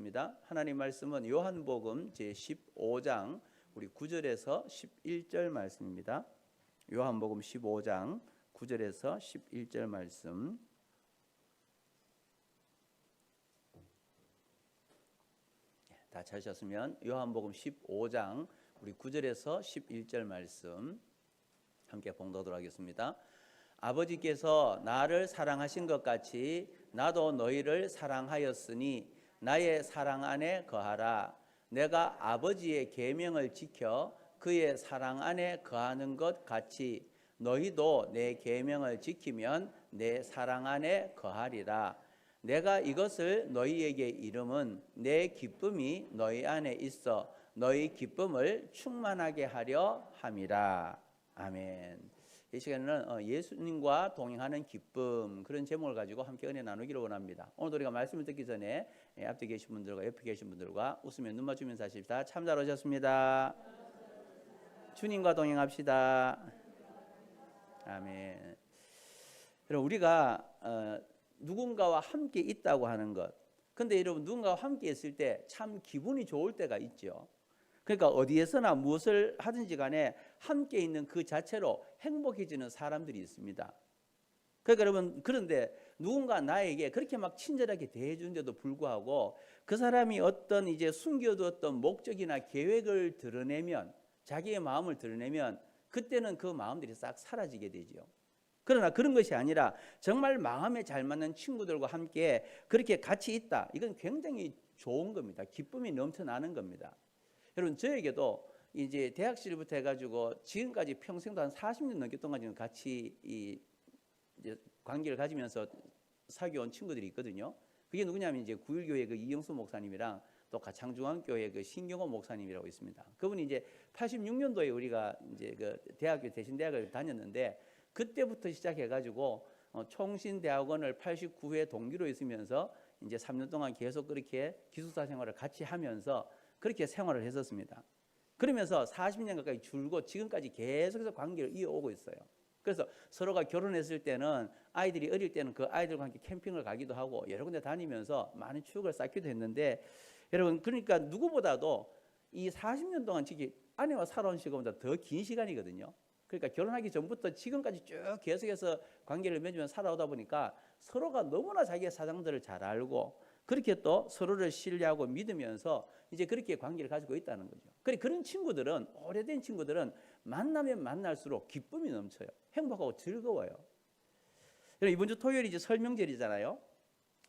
나누겠습니다. 하나님 말씀은 요한복음 제15장 우리 9절에서 11절 말씀입니다. 요한복음 15장 9절에서 11절 말씀. 다 찾으셨으면 요한복음 15장 우리 9절에서 11절 말씀 함께 봉독하도록 하겠습니다. 아버지께서 나를 사랑하신 것 같이 나도 너희를 사랑하였으니 나의 사랑 안에 거하라. 내가 아버지의 계명을 지켜 그의 사랑 안에 거하는 것 같이 너희도 내 계명을 지키면 내 사랑 안에 거하리라. 내가 이것을 너희에게 이름은 내 기쁨이 너희 안에 있어 너희 기쁨을 충만하게 하려 함이라. 아멘. 이 시간에는 예수님과 동행하는 기쁨, 그런 제목을 가지고 함께 은혜 나누기를 원합니다. 오늘 우리가 말씀을 듣기 전에 앞에 계신 분들과 옆에 계신 분들과 웃으며 눈 맞추면서 하십시다. 참 잘 오셨습니다. 주님과 동행합시다. 아멘. 여러분, 우리가 누군가와 함께 있다고 하는 것, 근데 여러분, 누군가와 함께 있을 때 참 기분이 좋을 때가 있죠. 그러니까 어디에서나 무엇을 하든지 간에 함께 있는 그 자체로 행복해지는 사람들이 있습니다. 그러니까 여러분, 그런데 누군가 나에게 그렇게 막 친절하게 대해주는데도 불구하고 그 사람이 어떤 이제 숨겨두었던 목적이나 계획을 드러내면, 자기의 마음을 드러내면 그때는 그 마음들이 싹 사라지게 되죠. 그러나 그런 것이 아니라 정말 마음에 잘 맞는 친구들과 함께 그렇게 같이 있다. 이건 굉장히 좋은 겁니다. 기쁨이 넘쳐나는 겁니다. 여러분, 저에게도 이제 대학 시절부터 해가지고 지금까지 평생도 한 40년 넘게 동안 같이 이제 관계를 가지면서 사귀어온 친구들이 있거든요. 그게 누구냐면 이제 구일교회 그 이영수 목사님이랑 또 가창중앙교회 그 신경호 목사님이라고 있습니다. 그분이 이제 86년도에 우리가 이제 그 대학교 대신대학을 다녔는데 그때부터 시작해가지고 총신대학원을 89회 동기로 있으면서 이제 3년 동안 계속 그렇게 기숙사 생활을 같이 하면서 그렇게 생활을 했었습니다. 그러면서 40년 가까이 줄곧 지금까지 계속해서 관계를 이어오고 있어요. 그래서 서로가 결혼했을 때는 아이들이 어릴 때는 그 아이들과 함께 캠핑을 가기도 하고 여러 군데 다니면서 많은 추억을 쌓기도 했는데, 여러분, 그러니까 누구보다도 이 40년 동안 지금 아내와 살아온 시간보다 더 긴 시간이거든요. 그러니까 결혼하기 전부터 지금까지 쭉 계속해서 관계를 맺으면서 살아오다 보니까 서로가 너무나 자기의 사정들을 잘 알고 그렇게 또 서로를 신뢰하고 믿으면서 이제 그렇게 관계를 가지고 있다는 거죠. 그런 친구들은, 오래된 친구들은 만나면 만날수록 기쁨이 넘쳐요. 행복하고 즐거워요. 이번 주 토요일이 이제 설명절이잖아요.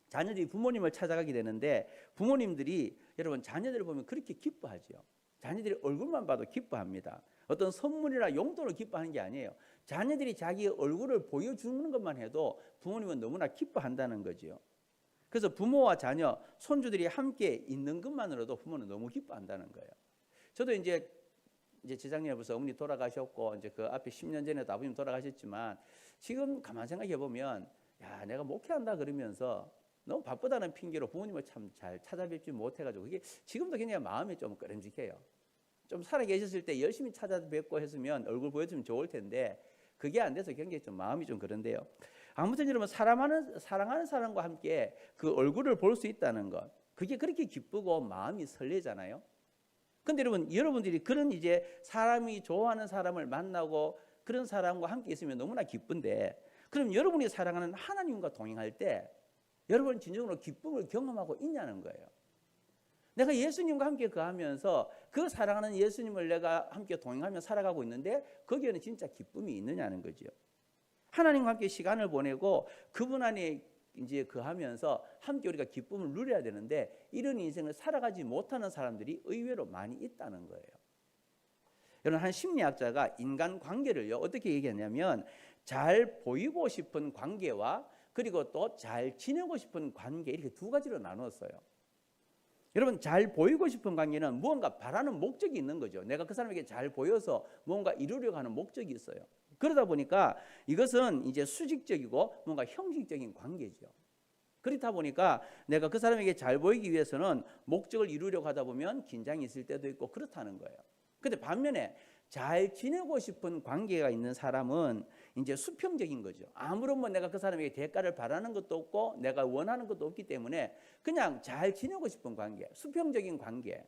자녀들이 부모님을 찾아가게 되는데 부모님들이 여러분 자녀들을 보면 그렇게 기뻐하죠. 자녀들이 얼굴만 봐도 기뻐합니다. 어떤 선물이나 용돈을 기뻐하는 게 아니에요. 자녀들이 자기 얼굴을 보여주는 것만 해도 부모님은 너무나 기뻐한다는 거죠. 그래서 부모와 자녀, 손주들이 함께 있는 것만으로도 부모는 너무 기뻐한다는 거예요. 저도 이제 재작년에 벌써 어머니 돌아가셨고 이제 그 앞에 10년 전에도 아버님 돌아가셨지만 지금 가만 생각해 보면 야, 내가 목회한다 그러면서 너무 바쁘다는 핑계로 부모님을 참 잘 찾아뵙지 못해가지고 그게 지금도 굉장히 마음이 좀 꺼림직해요. 좀 살아계셨을 때 열심히 찾아뵙고 했으면 얼굴 보여주면 좋을 텐데 그게 안 돼서 굉장히 좀 마음이 좀 그런데요. 아무튼 여러분, 사랑하는 사람과 함께 그 얼굴을 볼 수 있다는 것, 그게 그렇게 기쁘고 마음이 설레잖아요. 근데 여러분들이 그런 이제 사람이 좋아하는 사람을 만나고 그런 사람과 함께 있으면 너무나 기쁜데, 그럼 여러분이 사랑하는 하나님과 동행할 때 여러분 진정으로 기쁨을 경험하고 있냐는 거예요. 내가 예수님과 함께 거하면서 그 사랑하는 예수님을 내가 함께 동행하며 살아가고 있는데 거기에는 진짜 기쁨이 있느냐는 거죠. 하나님과 함께 시간을 보내고 그분 안에 이제 거하면서 함께 우리가 기쁨을 누려야 되는데 이런 인생을 살아가지 못하는 사람들이 의외로 많이 있다는 거예요. 여러분, 한 심리학자가 인간 관계를요 어떻게 얘기하냐면 잘 보이고 싶은 관계와 그리고 또 잘 지내고 싶은 관계, 이렇게 두 가지로 나눴어요. 여러분, 잘 보이고 싶은 관계는 무언가 바라는 목적이 있는 거죠. 내가 그 사람에게 잘 보여서 무언가 이루려고 하는 목적이 있어요. 그러다 보니까 이것은 이제 수직적이고 뭔가 형식적인 관계죠. 그렇다 보니까 내가 그 사람에게 잘 보이기 위해서는 목적을 이루려고 하다 보면 긴장이 있을 때도 있고 그렇다는 거예요. 근데 반면에 잘 지내고 싶은 관계가 있는 사람은 이제 수평적인 거죠. 아무런 뭐 내가 그 사람에게 대가를 바라는 것도 없고 내가 원하는 것도 없기 때문에 그냥 잘 지내고 싶은 관계, 수평적인 관계.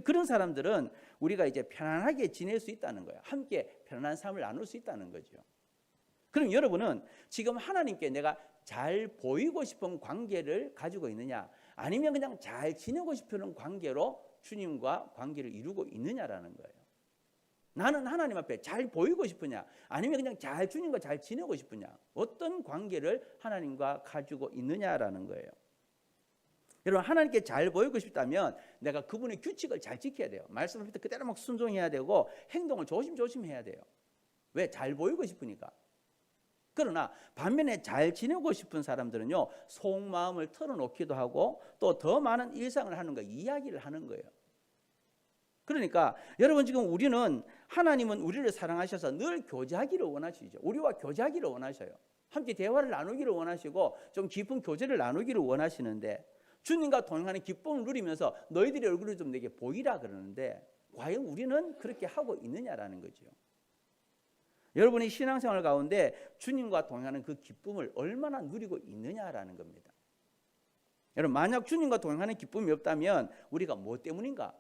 그런 사람들은 우리가 이제 편안하게 지낼 수 있다는 거예요. 함께 편안한 삶을 나눌 수 있다는 거죠. 그럼 여러분은 지금 하나님께 내가 잘 보이고 싶은 관계를 가지고 있느냐, 아니면 그냥 잘 지내고 싶은 관계로 주님과 관계를 이루고 있느냐라는 거예요. 나는 하나님 앞에 잘 보이고 싶으냐, 아니면 그냥 잘 주님과 잘 지내고 싶으냐, 어떤 관계를 하나님과 가지고 있느냐라는 거예요. 여러분, 하나님께 잘 보이고 싶다면 내가 그분의 규칙을 잘 지켜야 돼요. 말씀 앞에 그대로 막 순종해야 되고 행동을 조심조심 해야 돼요. 왜? 잘 보이고 싶으니까. 그러나 반면에 잘 지내고 싶은 사람들은요, 속마음을 털어놓기도 하고 또 더 많은 일상을 하는 거, 이야기를 하는 거예요. 그러니까 여러분, 지금 우리는, 하나님은 우리를 사랑하셔서 늘 교제하기를 원하시죠. 우리와 교제하기를 원하셔요. 함께 대화를 나누기를 원하시고 좀 깊은 교제를 나누기를 원하시는데, 주님과 동행하는 기쁨을 누리면서 너희들의 얼굴을 좀 내게 보이라 그러는데, 과연 우리는 그렇게 하고 있느냐라는 거죠. 여러분이 신앙생활 가운데 주님과 동행하는 그 기쁨을 얼마나 누리고 있느냐라는 겁니다. 여러분, 만약 주님과 동행하는 기쁨이 없다면 우리가 뭐 때문인가?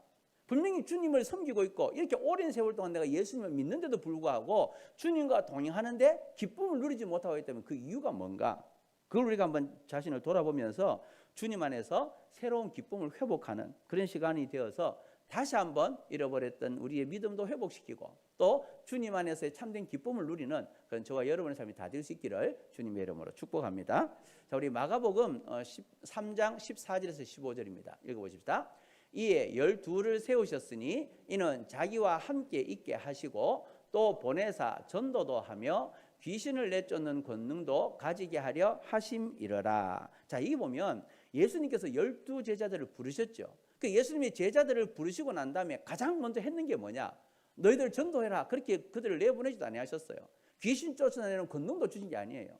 분명히 주님을 섬기고 있고 이렇게 오랜 세월 동안 내가 예수님을 믿는데도 불구하고 주님과 동행하는데 기쁨을 누리지 못하고 있다면 그 이유가 뭔가? 그걸 우리가 한번 자신을 돌아보면서 주님 안에서 새로운 기쁨을 회복하는 그런 시간이 되어서 다시 한번 잃어버렸던 우리의 믿음도 회복시키고 또 주님 안에서의 참된 기쁨을 누리는 그런 저와 여러분의 삶이 다 될 수 있기를 주님의 이름으로 축복합니다. 자, 우리 마가복음 13장 14절에서 15절입니다. 읽어보십시다. 이에 12를 세우셨으니 이는 자기와 함께 있게 하시고 또 보내사 전도도 하며 귀신을 내쫓는 권능도 가지게 하려 하심이러라. 자, 여기 보면 예수님께서 12제자들을 부르셨죠. 그 예수님이 제자들을 부르시고 난 다음에 가장 먼저 했는 게 뭐냐? 너희들 전도해라. 그렇게 그들을 내보내지도 아니하셨어요. 귀신 쫓아내는 권능도 주신 게 아니에요.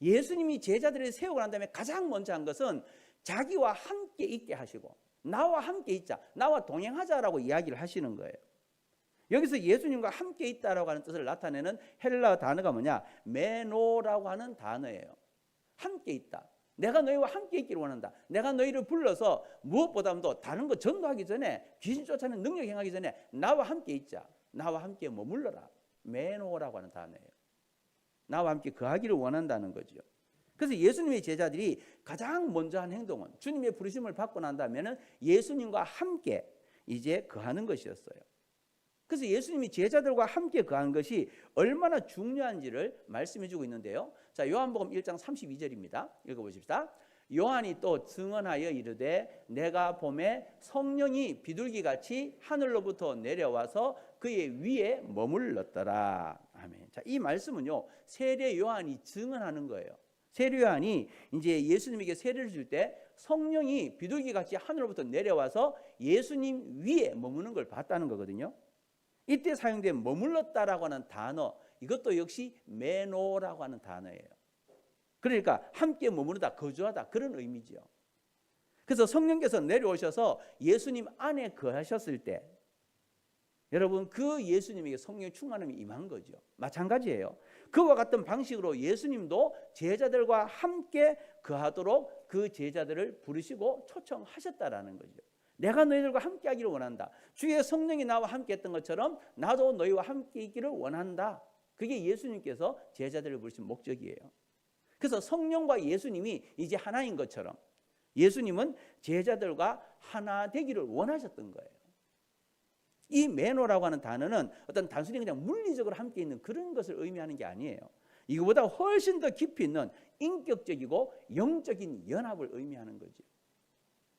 예수님이 제자들을 세우고 난 다음에 가장 먼저 한 것은 자기와 함께 있게 하시고 나와 함께 있자, 나와 동행하자라고 이야기를 하시는 거예요. 여기서 예수님과 함께 있다라고 하는 뜻을 나타내는 헬라어 단어가 뭐냐? 메노라고 하는 단어예요. 함께 있다. 내가 너희와 함께 있기를 원한다. 내가 너희를 불러서 무엇보다도 다른 거 전도하기 전에, 귀신 쫓아내는 능력 행하기 전에 나와 함께 있자. 나와 함께 머물러라. 메노라고 하는 단어예요. 나와 함께 거하기를 원한다는 거죠. 그래서 예수님의 제자들이 가장 먼저 한 행동은 주님의 부르심을 받고 난다면 예수님과 함께 이제 거하는 것이었어요. 그래서 예수님이 제자들과 함께 거한 것이 얼마나 중요한지를 말씀해주고 있는데요. 자, 요한복음 1장 32절입니다. 읽어보십시다. 요한이 또 증언하여 이르되 내가 보매 성령이 비둘기같이 하늘로부터 내려와서 그의 위에 머물렀더라. 아멘. 자, 이 말씀은요, 세례 요한이 증언하는 거예요. 세례 요한이 이제 예수님에게 세례를 줄 때 성령이 비둘기같이 하늘로부터 내려와서 예수님 위에 머무는 걸 봤다는 거거든요. 이때 사용된 머물렀다라고 하는 단어, 이것도 역시 메노라고 하는 단어예요. 그러니까 함께 머무르다, 거주하다, 그런 의미죠. 그래서 성령께서 내려오셔서 예수님 안에 거하셨을 때 여러분, 그 예수님에게 성령의 충만함이 임한 거죠. 마찬가지예요. 그와 같은 방식으로 예수님도 제자들과 함께 거하도록 그 제자들을 부르시고 초청하셨다라는 거죠. 내가 너희들과 함께 하기를 원한다. 주의 성령이 나와 함께 했던 것처럼 나도 너희와 함께 있기를 원한다. 그게 예수님께서 제자들을 부르신 목적이에요. 그래서 성령과 예수님이 이제 하나인 것처럼 예수님은 제자들과 하나 되기를 원하셨던 거예요. 이 메노라고 하는 단어는 어떤 단순히 그냥 물리적으로 함께 있는 그런 것을 의미하는 게 아니에요. 이거보다 훨씬 더 깊이 있는 인격적이고 영적인 연합을 의미하는 거죠.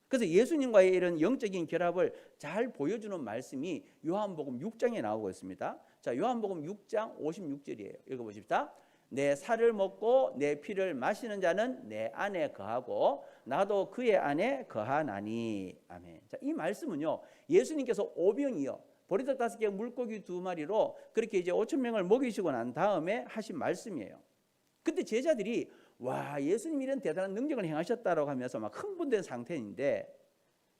그래서 예수님과의 이런 영적인 결합을 잘 보여주는 말씀이 요한복음 6장에 나오고 있습니다. 자, 요한복음 6장 56절이에요. 읽어보십시다. 내 살을 먹고 내 피를 마시는 자는 내 안에 거하고 나도 그의 안에 거하나니. 아멘. 자, 이 말씀은요, 예수님께서 오병이어 보리떡 5개 물고기 2마리로 그렇게 이제 5,000명을 먹이시고 난 다음에 하신 말씀이에요. 그때 제자들이 와, 예수님이 이런 대단한 능력을 행하셨다라고 하면서 막 흥분된 상태인데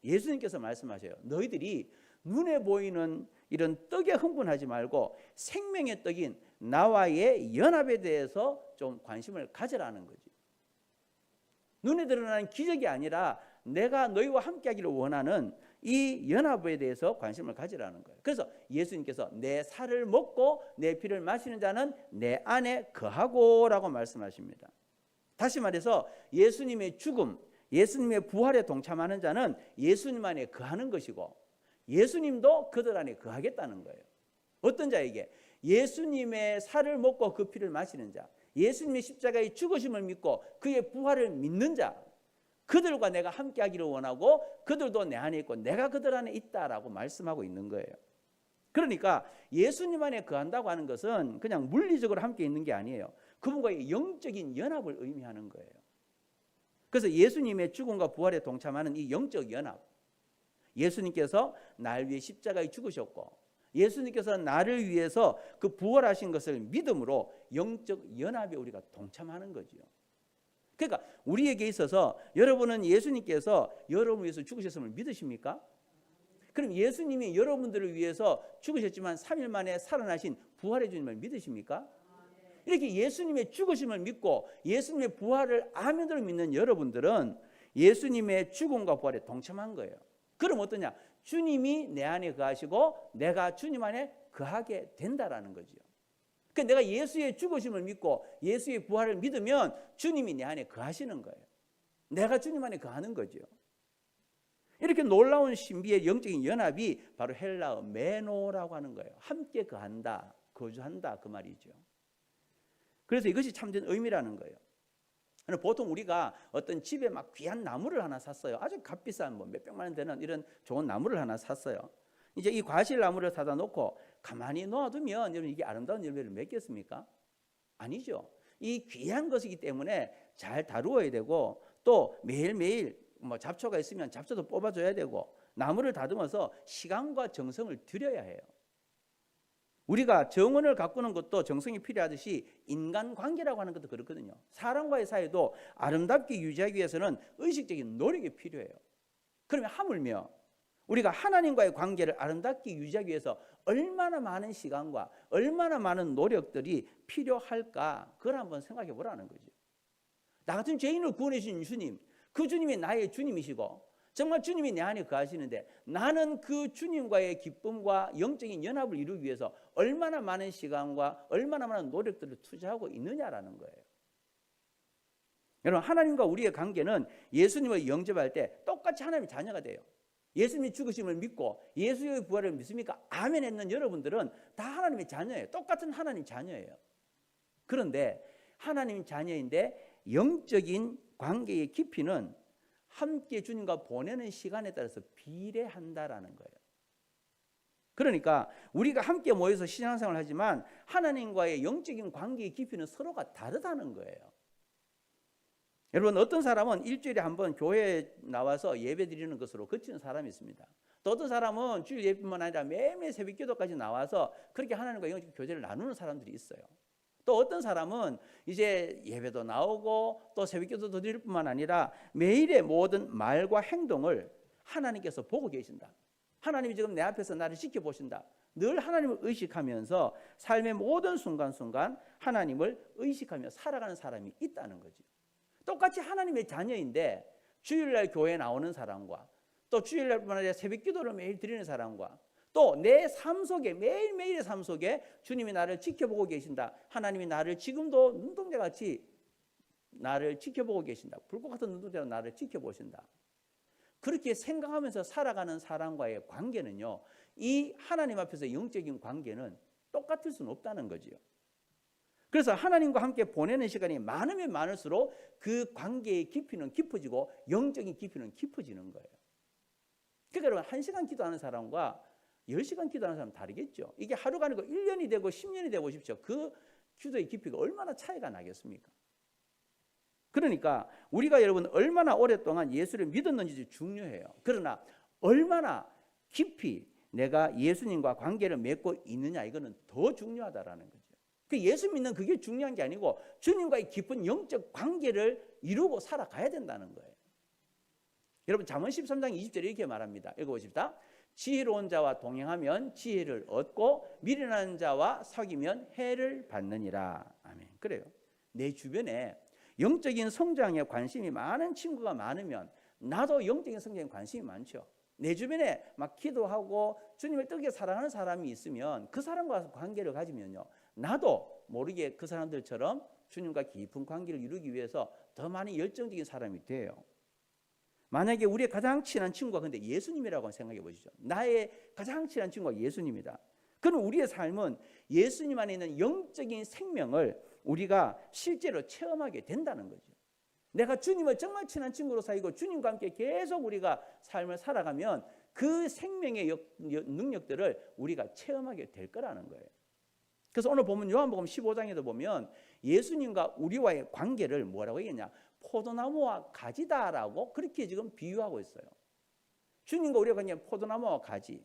예수님께서 말씀하셔요. 너희들이 눈에 보이는 이런 떡에 흥분하지 말고 생명의 떡인 나와의 연합에 대해서 좀 관심을 가져라는 거지. 눈에 드러나는 기적이 아니라 내가 너희와 함께하기를 원하는 이 연합에 대해서 관심을 가지라는 거예요. 그래서 예수님께서 내 살을 먹고 내 피를 마시는 자는 내 안에 거하고라고 말씀하십니다. 다시 말해서 예수님의 죽음, 예수님의 부활에 동참하는 자는 예수님 안에 거하는 것이고 예수님도 그들 안에 거하겠다는 거예요. 어떤 자에게? 예수님의 살을 먹고 그 피를 마시는 자, 예수님의 십자가의 죽으심을 믿고 그의 부활을 믿는 자, 그들과 내가 함께하기를 원하고 그들도 내 안에 있고 내가 그들 안에 있다라고 말씀하고 있는 거예요. 그러니까 예수님 안에 거한다고 하는 것은 그냥 물리적으로 함께 있는 게 아니에요. 그분과의 영적인 연합을 의미하는 거예요. 그래서 예수님의 죽음과 부활에 동참하는 이 영적 연합, 예수님께서 날 위해 십자가에 죽으셨고 예수님께서 나를 위해서 그 부활하신 것을 믿음으로 영적 연합에 우리가 동참하는 거죠. 그러니까 우리에게 있어서 여러분은 예수님께서 여러분을 위해서 죽으셨음을 믿으십니까? 그럼 예수님이 여러분들을 위해서 죽으셨지만 3일 만에 살아나신 부활의 주님을 믿으십니까? 이렇게 예수님의 죽으심을 믿고 예수님의 부활을 아멘으로 믿는 여러분들은 예수님의 죽음과 부활에 동참한 거예요. 그럼 어떠냐? 주님이 내 안에 거하시고 내가 주님 안에 거하게 된다라는 거죠. 그러니까 내가 예수의 죽으심을 믿고 예수의 부활을 믿으면 주님이 내 안에 거하시는 거예요. 내가 주님 안에 거하는 거죠. 이렇게 놀라운 신비의 영적인 연합이 바로 헬라어 메노라고 하는 거예요. 함께 거한다, 거주한다 그 말이죠. 그래서 이것이 참된 의미라는 거예요. 보통 우리가 어떤 집에 막 귀한 나무를 하나 샀어요. 아주 값비싼 뭐 몇백만 원 되는 이런 좋은 나무를 하나 샀어요. 이제 이 과실 나무를 사다 놓고 가만히 놓아두면 여러분 이게 아름다운 열매를 맺겠습니까? 아니죠. 이 귀한 것이기 때문에 잘 다루어야 되고 또 매일매일 뭐 잡초가 있으면 잡초도 뽑아줘야 되고 나무를 다듬어서 시간과 정성을 들여야 해요. 우리가 정원을 가꾸는 것도 정성이 필요하듯이 인간관계라고 하는 것도 그렇거든요. 사람과의 사이도 아름답게 유지하기 위해서는 의식적인 노력이 필요해요. 그러면 하물며 우리가 하나님과의 관계를 아름답게 유지하기 위해서 얼마나 많은 시간과 얼마나 많은 노력들이 필요할까 그걸 한번 생각해 보라는 거죠. 나 같은 죄인을 구원해 주신 주님, 그 주님이 나의 주님이시고 정말 주님이 내 안에 거하시는데 나는 그 주님과의 기쁨과 영적인 연합을 이루기 위해서 얼마나 많은 시간과 얼마나 많은 노력들을 투자하고 있느냐라는 거예요. 여러분, 하나님과 우리의 관계는 예수님을 영접할 때 똑같이 하나님의 자녀가 돼요. 예수님이 죽으심을 믿고 예수의 부활을 믿습니까? 아멘 했는 여러분들은 다 하나님의 자녀예요. 똑같은 하나님 자녀예요. 그런데 하나님 자녀인데 영적인 관계의 깊이는 함께 주님과 보내는 시간에 따라서 비례한다라는 거예요. 그러니까 우리가 함께 모여서 신앙생활을 하지만 하나님과의 영적인 관계의 깊이는 서로가 다르다는 거예요. 여러분, 어떤 사람은 일주일에 한 번 교회에 나와서 예배 드리는 것으로 그치는 사람이 있습니다. 또 어떤 사람은 주일 예배뿐만 아니라 매일매일 새벽 기도까지 나와서 그렇게 하나님과 영적 교제를 나누는 사람들이 있어요. 또 어떤 사람은 이제 예배도 나오고 또 새벽 기도도 드릴 뿐만 아니라 매일의 모든 말과 행동을 하나님께서 보고 계신다. 하나님이 지금 내 앞에서 나를 지켜보신다. 늘 하나님을 의식하면서 삶의 모든 순간순간 하나님을 의식하며 살아가는 사람이 있다는 거죠. 똑같이 하나님의 자녀인데 주일날 교회에 나오는 사람과 또 주일날뿐만 아니라 새벽 기도를 매일 드리는 사람과 또 내 삶 속에 매일매일의 삶 속에 주님이 나를 지켜보고 계신다. 하나님이 나를 지금도 눈동자같이 나를 지켜보고 계신다. 불꽃 같은 눈동자로 나를 지켜보신다. 그렇게 생각하면서 살아가는 사람과의 관계는요, 이 하나님 앞에서 영적인 관계는 똑같을 수는 없다는 거지요. 그래서 하나님과 함께 보내는 시간이 많으면 많을수록 그 관계의 깊이는 깊어지고 영적인 깊이는 깊어지는 거예요. 그러니까 여러분, 1시간 기도하는 사람과 10시간 기도하는 사람 다르겠죠. 이게 하루가 아니고 1년이 되고 10년이 되고 싶죠. 그 기도의 깊이가 얼마나 차이가 나겠습니까? 그러니까 우리가 여러분 얼마나 오랫동안 예수를 믿었는지 중요해요. 그러나 얼마나 깊이 내가 예수님과 관계를 맺고 있느냐, 이거는 더 중요하다라는 거죠. 그 예수 믿는 그게 중요한 게 아니고 주님과의 깊은 영적 관계를 이루고 살아가야 된다는 거예요. 여러분 잠언 13장 20절에 이렇게 말합니다. 읽어보십시다. 지혜로운 자와 동행하면 지혜를 얻고 미련한 자와 사귀면 해를 받느니라. 아멘. 그래요. 내 주변에 영적인 성장에 관심이 많은 친구가 많으면 나도 영적인 성장에 관심이 많죠. 내 주변에 막 기도하고 주님을 뜨겁게 사랑하는 사람이 있으면 그 사람과 관계를 가지면요, 나도 모르게 그 사람들처럼 주님과 깊은 관계를 이루기 위해서 더 많이 열정적인 사람이 돼요. 만약에 우리의 가장 친한 친구가 근데 예수님이라고 생각해 보시죠. 나의 가장 친한 친구가 예수님이다. 그럼 우리의 삶은 예수님 안에 있는 영적인 생명을 우리가 실제로 체험하게 된다는 거죠. 내가 주님을 정말 친한 친구로 사귀고 주님과 함께 계속 우리가 삶을 살아가면 그 생명의 능력들을 우리가 체험하게 될 거라는 거예요. 그래서 오늘 보면 요한복음 15장에도 보면 예수님과 우리와의 관계를 뭐라고 얘기했냐? 포도나무와 가지다라고 그렇게 지금 비유하고 있어요. 주님과 우리가 관계 포도나무와 가지.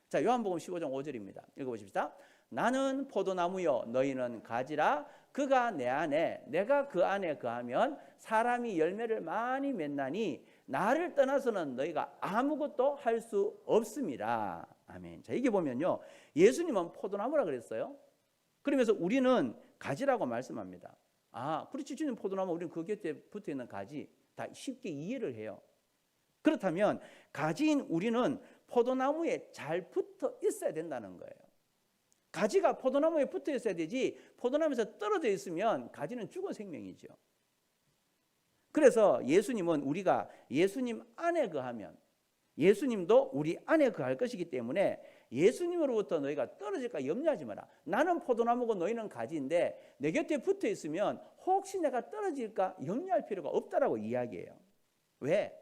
자, 요한복음 15장 5절입니다. 읽어보십시다. 나는 포도나무요 너희는 가지라. 그가 내 안에 내가 그 안에 거하면 사람이 열매를 많이 맺나니 나를 떠나서는 너희가 아무것도 할 수 없습니다. 아멘. 자, 이게 보면요, 예수님은 포도나무라 그랬어요. 그러면서 우리는 가지라고 말씀합니다. 아, 그렇지. 주님 포도나무, 우리는 그 곁에 붙어 있는 가지. 다 쉽게 이해를 해요. 그렇다면 가지인 우리는 포도나무에 잘 붙어 있어야 된다는 거예요. 가지가 포도나무에 붙어 있어야 되지, 포도나무에서 떨어져 있으면 가지는 죽은 생명이죠. 그래서 예수님은 우리가 예수님 안에 거하면 예수님도 우리 안에 거할 것이기 때문에 예수님으로부터 너희가 떨어질까 염려하지 마라. 나는 포도나무고 너희는 가지인데 내 곁에 붙어 있으면 혹시 내가 떨어질까 염려할 필요가 없다라고 이야기해요. 왜?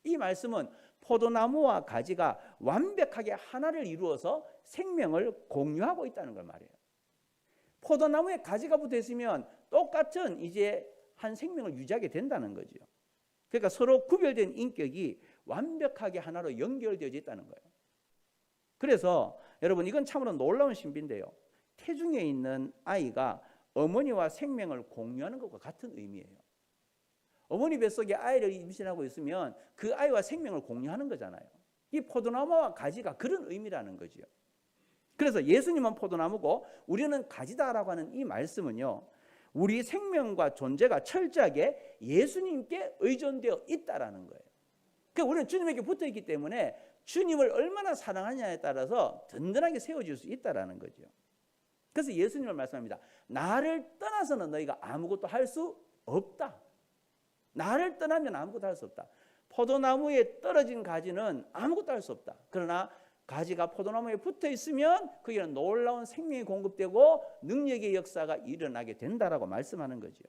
이 말씀은 포도나무와 가지가 완벽하게 하나를 이루어서 생명을 공유하고 있다는 걸 말해요. 포도나무에 가지가 붙어 있으면 똑같은 이제 한 생명을 유지하게 된다는 거죠. 그러니까 서로 구별된 인격이 완벽하게 하나로 연결되어 있다는 거예요. 그래서 여러분, 이건 참으로 놀라운 신비인데요, 태중에 있는 아이가 어머니와 생명을 공유하는 것과 같은 의미예요. 어머니 뱃속에 아이를 임신하고 있으면 그 아이와 생명을 공유하는 거잖아요. 이 포도나무와 가지가 그런 의미라는 거죠. 그래서 예수님은 포도나무고 우리는 가지다라고 하는 이 말씀은요, 우리 생명과 존재가 철저하게 예수님께 의존되어 있다라는 거예요. 그러니까 우리는 주님에게 붙어 있기 때문에 주님을 얼마나 사랑하냐에 따라서 든든하게 세워질 수 있다라는 거죠. 그래서 예수님을 말씀합니다. 나를 떠나서는 너희가 아무것도 할 수 없다. 나를 떠나면 아무것도 할 수 없다. 포도나무에 떨어진 가지는 아무것도 할 수 없다. 그러나 가지가 포도나무에 붙어 있으면 거기는 놀라운 생명이 공급되고 능력의 역사가 일어나게 된다라고 말씀하는 거죠.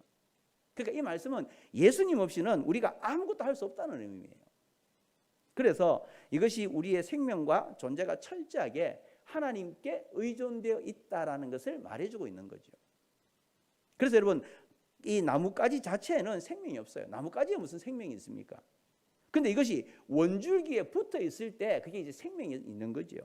그러니까 이 말씀은 예수님 없이는 우리가 아무것도 할 수 없다는 의미예요. 그래서 이것이 우리의 생명과 존재가 철저하게 하나님께 의존되어 있다라는 것을 말해주고 있는 거죠. 그래서 여러분, 이 나뭇가지 자체에는 생명이 없어요. 나뭇가지에 무슨 생명이 있습니까? 근데 이것이 원줄기에 붙어 있을 때 그게 이제 생명이 있는 거죠.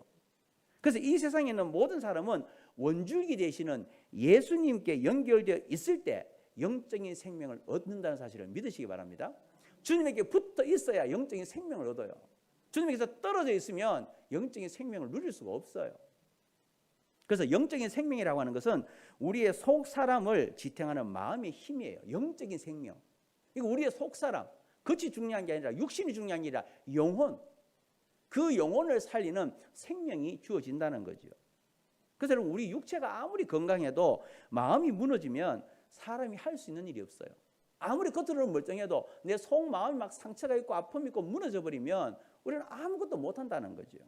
그래서 이 세상에 있는 모든 사람은 원줄기 되시는 예수님께 연결되어 있을 때 영적인 생명을 얻는다는 사실을 믿으시기 바랍니다. 주님에게 붙어 있어야 영적인 생명을 얻어요. 주님에게서 떨어져 있으면 영적인 생명을 누릴 수가 없어요. 그래서 영적인 생명이라고 하는 것은 우리의 속 사람을 지탱하는 마음의 힘이에요. 영적인 생명. 이거 우리의 속 사람, 겉이 중요한 게 아니라 육신이 중요한 게 아니라 영혼. 그 영혼을 살리는 생명이 주어진다는 거죠. 그래서 여러분, 우리 육체가 아무리 건강해도 마음이 무너지면 사람이 할 수 있는 일이 없어요. 아무리 겉으로는 멀쩡해도 내 속 마음이 막 상처가 있고 아픔이 있고 무너져 버리면 우리는 아무것도 못 한다는 거죠.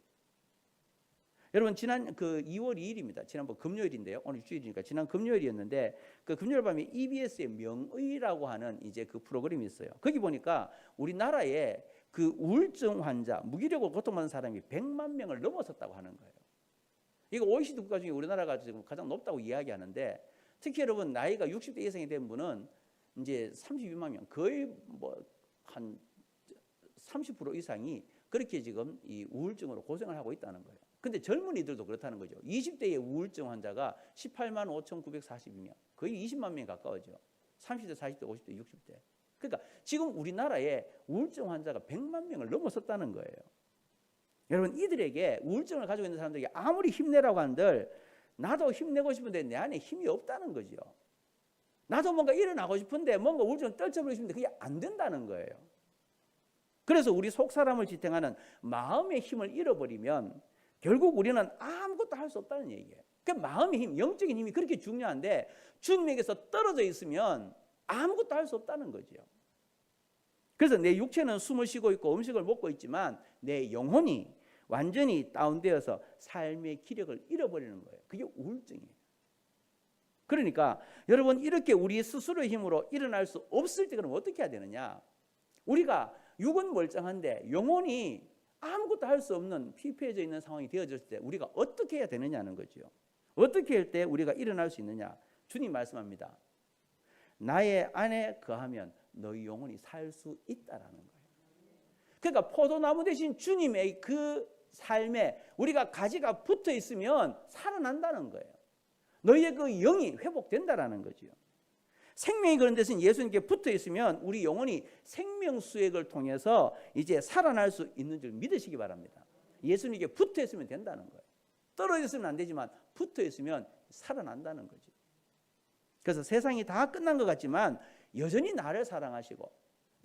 여러분, 지난 2월 2일입니다. 지난번 금요일인데요. 오늘 주일이니까 지난 금요일이었는데 그 금요일 밤에 EBS의 명의라고 하는 이제 그 프로그램이 있어요. 거기 보니까 우리나라에 그 우울증 환자, 무기력으로 고통받는 사람이 100만 명을 넘어섰다고 하는 거예요. 이거 OECD 국가 중에 우리나라가 지금 가장 높다고 이야기하는데, 특히 여러분 나이가 60대 이상이 된 분은 이제 32만 명, 거의 뭐 한 30% 이상이 그렇게 지금 이 우울증으로 고생을 하고 있다는 거예요. 근데 젊은이들도 그렇다는 거죠. 20대의 우울증 환자가 18만 5,942명, 거의 20만 명이 가까워져. 30대, 40대, 50대, 60대. 그러니까 지금 우리나라에 우울증 환자가 100만 명을 넘어섰다는 거예요. 여러분, 이들에게 우울증을 가지고 있는 사람들에게 아무리 힘내라고 한들 나도 힘내고 싶은데 내 안에 힘이 없다는 거죠. 나도 뭔가 일어나고 싶은데 뭔가 우울증을 떨쳐버리고 싶은데 그게 안 된다는 거예요. 그래서 우리 속 사람을 지탱하는 마음의 힘을 잃어버리면 결국 우리는 아무것도 할 수 없다는 얘기예요. 그 마음의 힘, 영적인 힘이 그렇게 중요한데 주님에게서 떨어져 있으면 아무것도 할 수 없다는 거죠. 그래서 내 육체는 숨을 쉬고 있고 음식을 먹고 있지만 내 영혼이 완전히 다운되어서 삶의 기력을 잃어버리는 거예요. 그게 우울증이에요. 그러니까 여러분, 이렇게 우리 스스로의 힘으로 일어날 수 없을 때 그럼 어떻게 해야 되느냐? 우리가 육은 멀쩡한데 영혼이 아무것도 할 수 없는 피폐해져 있는 상황이 되어졌을 때 우리가 어떻게 해야 되느냐는 거죠. 어떻게 할 때 우리가 일어날 수 있느냐? 주님 말씀합니다. 나의 안에 거하면 너희 영혼이 살 수 있다라는 거예요. 그러니까 포도나무 대신 주님의 그 삶에 우리가 가지가 붙어 있으면 살아난다는 거예요. 너희의 그 영이 회복된다라는 거죠. 생명이 그런 데서 예수님께 붙어 있으면 우리 영혼이 생명 수액을 통해서 이제 살아날 수 있는 줄 믿으시기 바랍니다. 예수님께 붙어 있으면 된다는 거예요. 떨어져 있으면 안 되지만 붙어 있으면 살아난다는 거죠. 그래서 세상이 다 끝난 것 같지만 여전히 나를 사랑하시고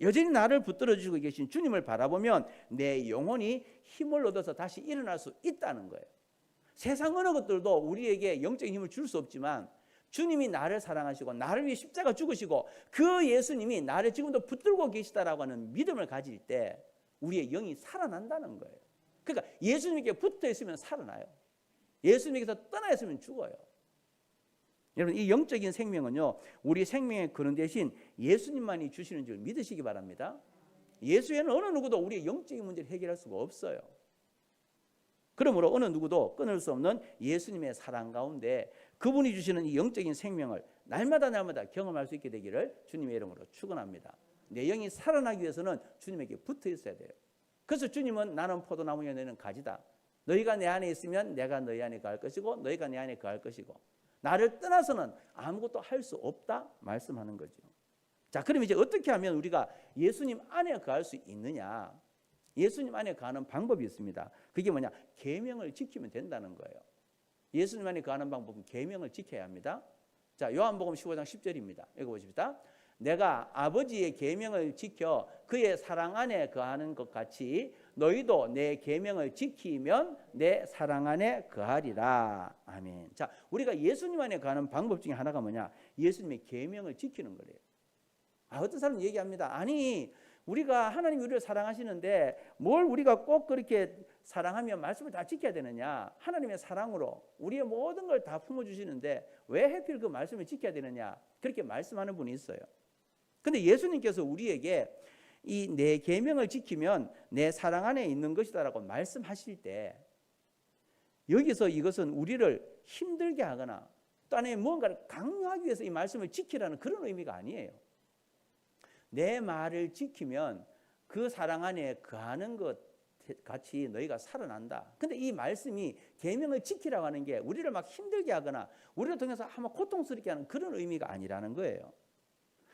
여전히 나를 붙들어 주시고 계신 주님을 바라보면 내 영혼이 힘을 얻어서 다시 일어날 수 있다는 거예요. 세상 어느 것들도 우리에게 영적인 힘을 줄 수 없지만 주님이 나를 사랑하시고 나를 위해 십자가 죽으시고 그 예수님이 나를 지금도 붙들고 계시다라고 하는 믿음을 가질 때 우리의 영이 살아난다는 거예요. 그러니까 예수님께 붙어 있으면 살아나요. 예수님께서 떠나 있으면 죽어요. 여러분, 이 영적인 생명은요, 우리 생명의 근원 대신 예수님만이 주시는 줄 믿으시기 바랍니다. 예수에는 어느 누구도 우리의 영적인 문제를 해결할 수가 없어요. 그러므로 어느 누구도 끊을 수 없는 예수님의 사랑 가운데 그분이 주시는 이 영적인 생명을 날마다 경험할 수 있게 되기를 주님의 이름으로 축원합니다. 내 영이 살아나기 위해서는 주님에게 붙어 있어야 돼요. 그래서 주님은 나는 포도나무여 너희는 가지다. 너희가 내 안에 있으면 내가 너희 안에 거할 것이고 너희가 내 안에 거할 것이고 나를 떠나서는 아무것도 할 수 없다 말씀하는 거죠. 자, 그럼 이제 어떻게 하면 우리가 예수님 안에 거할 수 있느냐? 예수님 안에 거하는 방법이 있습니다. 그게 뭐냐? 계명을 지키면 된다는 거예요. 예수님 안에 거하는 방법은 계명을 지켜야 합니다. 자, 요한복음 15장 10절입니다. 읽어보십시다. 내가 아버지의 계명을 지켜 그의 사랑 안에 거하는 것 같이 너희도 내 계명을 지키면 내 사랑 안에 거하리라. 아멘. 자, 우리가 예수님 안에 거하는 방법 중에 하나가 뭐냐? 예수님의 계명을 지키는 거래요. 어떤 사람은 얘기합니다. 아니, 우리가 하나님 우리를 사랑하시는데 뭘 우리가 꼭 그렇게 사랑하며 말씀을 다 지켜야 되느냐? 하나님의 사랑으로 우리의 모든 걸 다 품어주시는데 왜 하필 그 말씀을 지켜야 되느냐? 그렇게 말씀하는 분이 있어요. 근데 예수님께서 우리에게 이 내 계명을 지키면 내 사랑 안에 있는 것이다라고 말씀하실 때 여기서 이것은 우리를 힘들게 하거나 또 안에 무언가를 강요하기 위해서 이 말씀을 지키라는 그런 의미가 아니에요. 내 말을 지키면 그 사랑 안에 거하는 것 같이 너희가 살아난다. 근데 이 말씀이 계명을 지키라고 하는 게 우리를 막 힘들게 하거나 우리를 통해서 아마 고통스럽게 하는 그런 의미가 아니라는 거예요.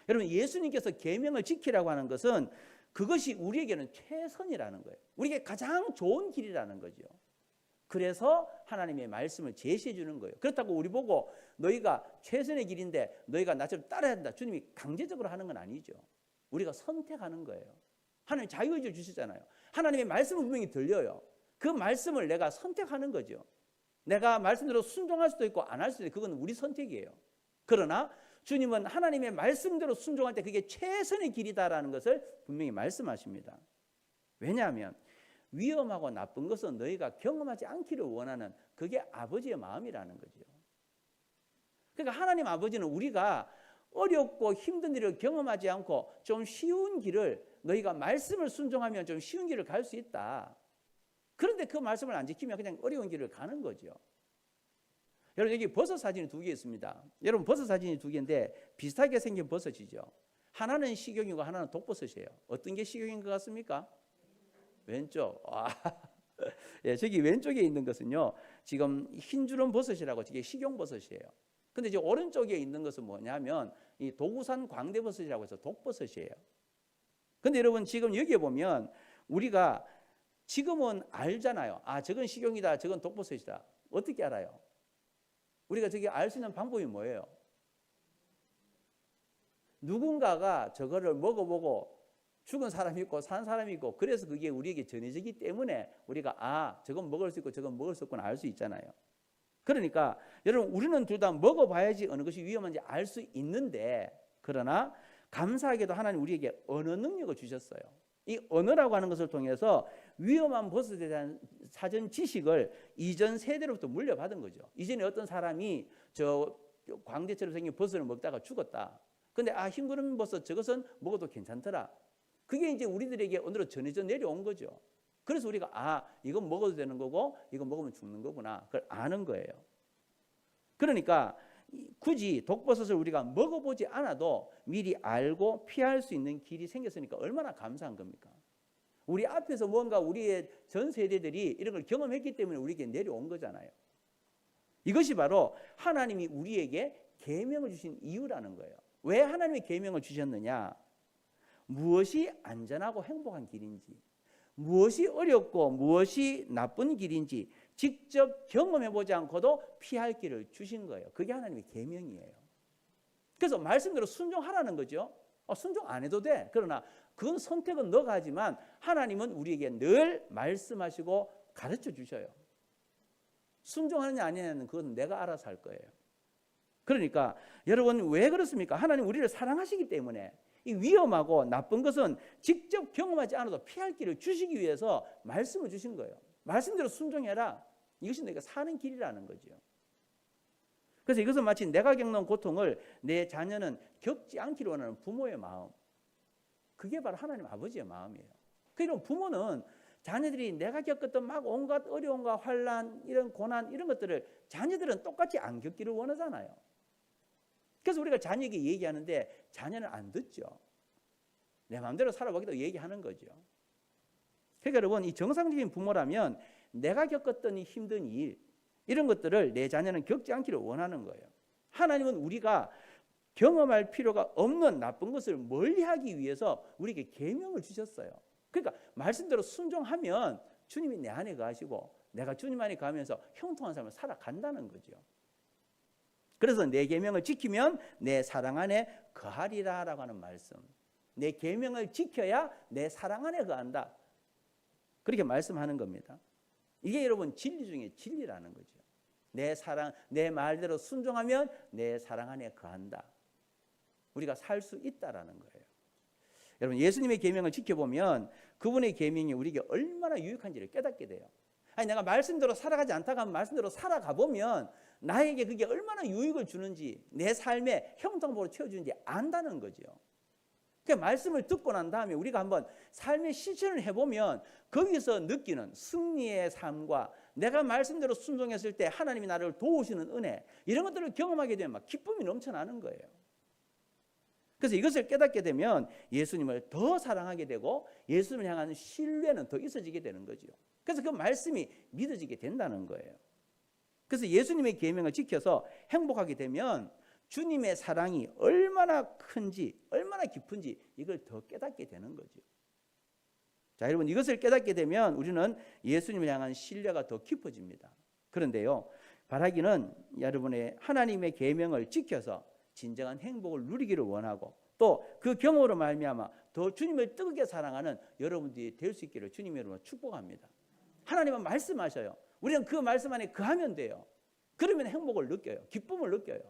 여러분, 예수님께서 계명을 지키라고 하는 것은 그것이 우리에게는 최선이라는 거예요. 우리에게 가장 좋은 길이라는 거죠. 그래서 하나님의 말씀을 제시해 주는 거예요. 그렇다고 우리 보고 너희가 최선의 길인데 너희가 나처럼 따라야 한다. 주님이 강제적으로 하는 건 아니죠. 우리가 선택하는 거예요. 하나님 자유의지를 주시잖아요. 하나님의 말씀은 분명히 들려요. 그 말씀을 내가 선택하는 거죠. 내가 말씀대로 순종할 수도 있고 안 할 수도 있고 그건 우리 선택이에요. 그러나 주님은 하나님의 말씀대로 순종할 때 그게 최선의 길이다라는 것을 분명히 말씀하십니다. 왜냐하면 위험하고 나쁜 것은 너희가 경험하지 않기를 원하는 그게 아버지의 마음이라는 거죠. 그러니까 하나님 아버지는 우리가 어렵고 힘든 일을 경험하지 않고 좀 쉬운 길을 너희가 말씀을 순종하면 좀 쉬운 길을 갈 수 있다. 그런데 그 말씀을 안 지키면 그냥 어려운 길을 가는 거죠. 여러분, 여기 버섯 사진이 2개 있습니다. 여러분, 버섯 사진이 2개인데 비슷하게 생긴 버섯이죠. 하나는 식용이고 하나는 독버섯이에요. 어떤 게 식용인 것 같습니까? 왼쪽. 예, 저기 왼쪽에 있는 것은요, 지금 흰주름 버섯이라고 이게 식용버섯이에요. 근데 이제 오른쪽에 있는 것은 뭐냐면 이 도구산 광대버섯이라고 해서 독버섯이에요. 근데 여러분 지금 여기에 보면 우리가 지금은 알잖아요. 아, 저건 식용이다, 저건 독버섯이다. 어떻게 알아요? 우리가 저게 알 수 있는 방법이 뭐예요? 누군가가 저거를 먹어보고 죽은 사람이 있고 산 사람이 있고, 그래서 그게 우리에게 전해지기 때문에 우리가 아, 저건 먹을 수 있고 저건 먹을 수 없구나 알 수 있잖아요. 그러니까 여러분, 우리는 둘 다 먹어봐야지 어느 것이 위험한지 알 수 있는데, 그러나 감사하게도 하나님 우리에게 언어 능력을 주셨어요. 이 언어라고 하는 것을 통해서 위험한 버섯에 대한 사전 지식을 이전 세대로부터 물려받은 거죠. 이전에 어떤 사람이 저 광대처럼 생긴 버섯을 먹다가 죽었다. 근데 아, 흰구름 버섯 저것은 먹어도 괜찮더라. 그게 이제 우리들에게 언어로 전해져 내려온 거죠. 그래서 우리가 아, 이건 먹어도 되는 거고 이건 먹으면 죽는 거구나, 그걸 아는 거예요. 그러니까 굳이 독버섯을 우리가 먹어보지 않아도 미리 알고 피할 수 있는 길이 생겼으니까 얼마나 감사한 겁니까? 우리 앞에서 뭔가 우리의 전 세대들이 이런 걸 경험했기 때문에 우리에게 내려온 거잖아요. 이것이 바로 하나님이 우리에게 계명을 주신 이유라는 거예요. 왜 하나님이 계명을 주셨느냐? 무엇이 안전하고 행복한 길인지, 무엇이 어렵고 무엇이 나쁜 길인지 직접 경험해보지 않고도 피할 길을 주신 거예요. 그게 하나님의 계명이에요. 그래서 말씀대로 순종하라는 거죠. 순종 안 해도 돼. 그러나 그건 선택은 너가 하지만 하나님은 우리에게 늘 말씀하시고 가르쳐 주셔요. 순종하느냐 아니냐는 그건 내가 알아서 할 거예요. 그러니까 여러분, 왜 그렇습니까? 하나님 우리를 사랑하시기 때문에 이 위험하고 나쁜 것은 직접 경험하지 않아도 피할 길을 주시기 위해서 말씀을 주신 거예요. 말씀대로 순종해라. 이것이 내가 사는 길이라는 거죠. 그래서 이것은 마치 내가 겪는 고통을 내 자녀는 겪지 않기를 원하는 부모의 마음, 그게 바로 하나님 아버지의 마음이에요. 그러니까 부모는 자녀들이 내가 겪었던 막 온갖 어려움과 환난, 이런 고난, 이런 것들을 자녀들은 똑같이 안 겪기를 원하잖아요. 그래서 우리가 자녀에게 얘기하는데 자녀는 안 듣죠. 내 마음대로 살아보기도 얘기하는 거죠. 그러니까 여러분, 이 정상적인 부모라면 내가 겪었던 이 힘든 일, 이런 것들을 내 자녀는 겪지 않기를 원하는 거예요. 하나님은 우리가 경험할 필요가 없는 나쁜 것을 멀리하기 위해서 우리에게 계명을 주셨어요. 그러니까 말씀대로 순종하면 주님이 내 안에 거하시고 내가 주님 안에 가면서 형통한 삶을 살아간다는 거죠. 그래서 내 계명을 지키면 내 사랑 안에 거하리라라고 하는 말씀. 내 계명을 지켜야 내 사랑 안에 거한다, 그렇게 말씀하는 겁니다. 이게 여러분 진리 중에 진리라는 거죠. 내 사랑, 내 말대로 순종하면 내 사랑 안에 거한다. 우리가 살 수 있다라는 거예요. 여러분, 예수님의 계명을 지켜보면 그분의 계명이 우리에게 얼마나 유익한지를 깨닫게 돼요. 아니, 내가 말씀대로 살아가지 않다가 말씀대로 살아가 보면 나에게 그게 얼마나 유익을 주는지, 내 삶에 형통보로 채워주는지 안다는 거죠. 그러니까 말씀을 듣고 난 다음에 우리가 한번 삶의 실천을 해보면 거기서 느끼는 승리의 삶과 내가 말씀대로 순종했을 때 하나님이 나를 도우시는 은혜, 이런 것들을 경험하게 되면 막 기쁨이 넘쳐나는 거예요. 그래서 이것을 깨닫게 되면 예수님을 더 사랑하게 되고 예수님을 향한 신뢰는 더 있어지게 되는 거죠. 그래서 그 말씀이 믿어지게 된다는 거예요. 그래서 예수님의 계명을 지켜서 행복하게 되면 주님의 사랑이 얼마나 큰지, 얼마나 깊은지 이걸 더 깨닫게 되는 거죠. 자, 여러분, 이것을 깨닫게 되면 우리는 예수님을 향한 신뢰가 더 깊어집니다. 그런데요, 바라기는 여러분의 하나님의 계명을 지켜서 진정한 행복을 누리기를 원하고 또 그 경험으로 말미암아 더 주님을 뜨겁게 사랑하는 여러분들이 될 수 있기를 주님의 이름으로 축복합니다. 하나님은 말씀하셔요. 우리는 그 말씀 안에 거하면 돼요. 그러면 행복을 느껴요. 기쁨을 느껴요.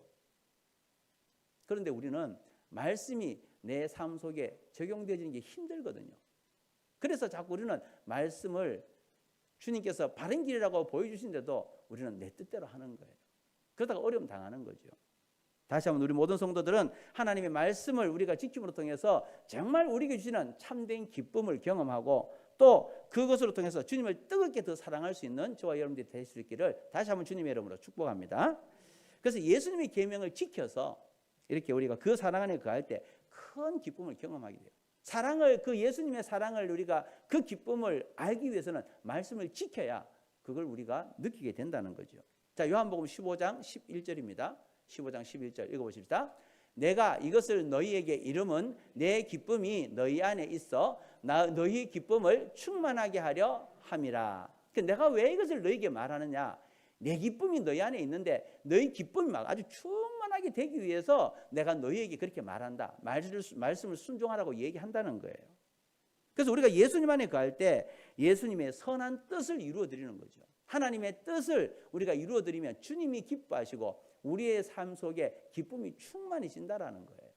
그런데 우리는 말씀이 내 삶 속에 적용되어지는 게 힘들거든요. 그래서 자꾸 우리는 말씀을 주님께서 바른 길이라고 보여주신데도 우리는 내 뜻대로 하는 거예요. 그러다가 어려움 당하는 거죠. 다시 한번 우리 모든 성도들은 하나님의 말씀을 우리가 지킴으로 통해서 정말 우리에게 주시는 참된 기쁨을 경험하고 또 그것으로 통해서 주님을 뜨겁게 더 사랑할 수 있는 저와 여러분들이 될 수 있기를 다시 한번 주님의 이름으로 축복합니다. 그래서 예수님의 계명을 지켜서 이렇게 우리가 그 사랑 안에 거할 때 큰 기쁨을 경험하게 돼요. 사랑을, 그 예수님의 사랑을 우리가 그 기쁨을 알기 위해서는 말씀을 지켜야 그걸 우리가 느끼게 된다는 거죠. 자, 요한복음 15장 11절입니다. 15장 11절 읽어보십시다. 내가 이것을 너희에게 이름은 내 기쁨이 너희 안에 있어 너희 기쁨을 충만하게 하려 함이라. 내가 왜 이것을 너희에게 말하느냐? 내 기쁨이 너희 안에 있는데 너희 기쁨이 막 아주 충만하게 되기 위해서 내가 너희에게 그렇게 말한다. 말씀을 순종하라고 얘기한다는 거예요. 그래서 우리가 예수님 안에 거할 때 예수님의 선한 뜻을 이루어 드리는 거죠. 하나님의 뜻을 우리가 이루어 드리면 주님이 기뻐하시고 우리의 삶 속에 기쁨이 충만해진다라는 거예요.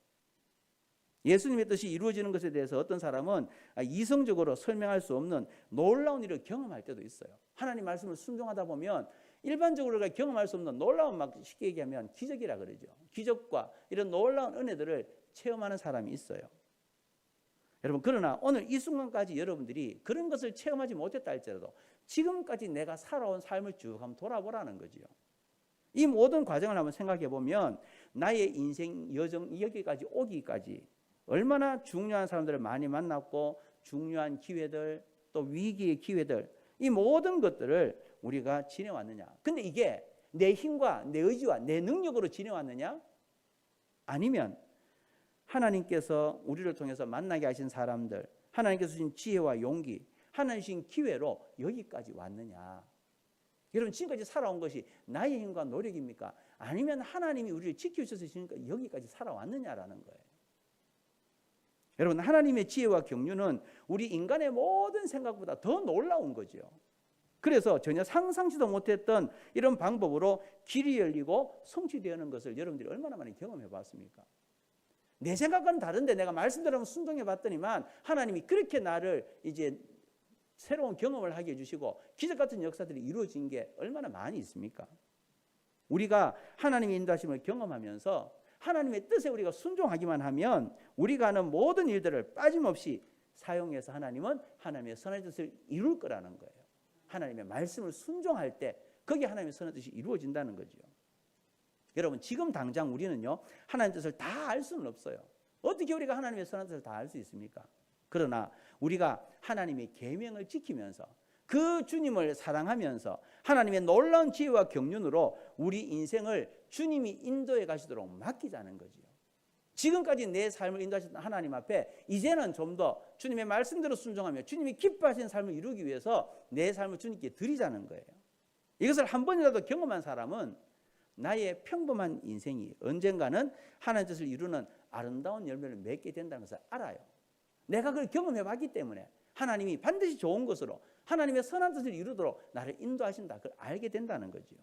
예수님의 뜻이 이루어지는 것에 대해서 어떤 사람은 이성적으로 설명할 수 없는 놀라운 일을 경험할 때도 있어요. 하나님 말씀을 순종하다 보면 일반적으로 우리가 경험할 수 없는 놀라운, 막 쉽게 얘기하면 기적이라 그러죠. 기적과 이런 놀라운 은혜들을 체험하는 사람이 있어요. 여러분, 그러나 오늘 이 순간까지 여러분들이 그런 것을 체험하지 못했다 할지라도 지금까지 내가 살아온 삶을 쭉 한번 돌아보라는 거지요. 이 모든 과정을 한번 생각해 보면 나의 인생 여정 여기까지 오기까지 얼마나 중요한 사람들을 많이 만났고 중요한 기회들, 또 위기의 기회들, 이 모든 것들을 우리가 지내왔느냐. 근데 이게 내 힘과 내 의지와 내 능력으로 지내왔느냐? 아니면 하나님께서 우리를 통해서 만나게 하신 사람들, 하나님께서 주신 지혜와 용기, 하나님 주신 기회로 여기까지 왔느냐? 여러분, 지금까지 살아온 것이 나의 힘과 노력입니까? 아니면 하나님이 우리를 지켜주셔서 여기까지 살아왔느냐라는 거예요. 여러분, 하나님의 지혜와 경륜은 우리 인간의 모든 생각보다 더 놀라운 거죠. 그래서 전혀 상상치도 못했던 이런 방법으로 길이 열리고 성취되는 것을 여러분들이 얼마나 많이 경험해 봤습니까? 내 생각과는 다른데 내가 말씀대로 순종해 봤더니만 하나님이 그렇게 나를 이제 새로운 경험을 하게 해주시고 기적 같은 역사들이 이루어진 게 얼마나 많이 있습니까? 우리가 하나님의 인도하심을 경험하면서 하나님의 뜻에 우리가 순종하기만 하면 우리가 하는 모든 일들을 빠짐없이 사용해서 하나님은 하나님의 선한 뜻을 이룰 거라는 거예요. 하나님의 말씀을 순종할 때 거기에 하나님의 선한 뜻이 이루어진다는 거죠. 여러분, 지금 당장 우리는요, 하나님의 뜻을 다 알 수는 없어요. 어떻게 우리가 하나님의 선한 뜻을 다 알 수 있습니까? 그러나 우리가 하나님의 계명을 지키면서 그 주님을 사랑하면서 하나님의 놀라운 지혜와 경륜으로 우리 인생을 주님이 인도해 가시도록 맡기자는 거지요. 지금까지 내 삶을 인도하셨던 하나님 앞에 이제는 좀 더 주님의 말씀대로 순종하며 주님이 기뻐하시는 삶을 이루기 위해서 내 삶을 주님께 드리자는 거예요. 이것을 한 번이라도 경험한 사람은 나의 평범한 인생이 언젠가는 하나님의 뜻을 이루는 아름다운 열매를 맺게 된다는 것을 알아요. 내가 그걸 경험해 봤기 때문에 하나님이 반드시 좋은 것으로 하나님의 선한 뜻을 이루도록 나를 인도하신다, 그걸 알게 된다는 거죠.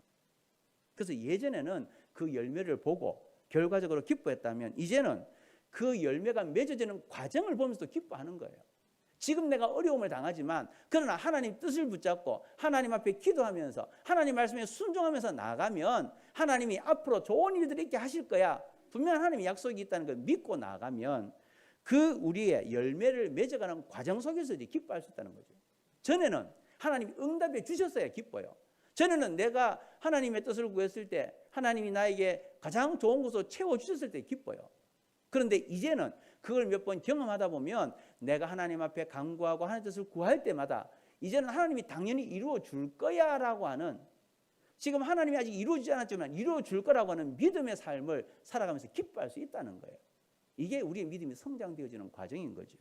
그래서 예전에는 그 열매를 보고 결과적으로 기뻐했다면 이제는 그 열매가 맺어지는 과정을 보면서도 기뻐하는 거예요. 지금 내가 어려움을 당하지만 그러나 하나님 뜻을 붙잡고 하나님 앞에 기도하면서 하나님 말씀에 순종하면서 나가면 하나님이 앞으로 좋은 일들을 있게 하실 거야, 분명 하나님의 약속이 있다는 걸 믿고 나가면 그 우리의 열매를 맺어가는 과정 속에서 이제 기뻐할 수 있다는 거죠. 전에는 하나님이 응답해 주셨어야 기뻐요. 전에는 내가 하나님의 뜻을 구했을 때 하나님이 나에게 가장 좋은 것으로 채워주셨을 때 기뻐요. 그런데 이제는 그걸 몇 번 경험하다 보면 내가 하나님 앞에 간구하고 하나님의 뜻을 구할 때마다 이제는 하나님이 당연히 이루어 줄 거야 라고 하는, 지금 하나님이 아직 이루어지지 않았지만 이루어 줄 거라고 하는 믿음의 삶을 살아가면서 기뻐할 수 있다는 거예요. 이게 우리의 믿음이 성장되어지는 과정인 거죠.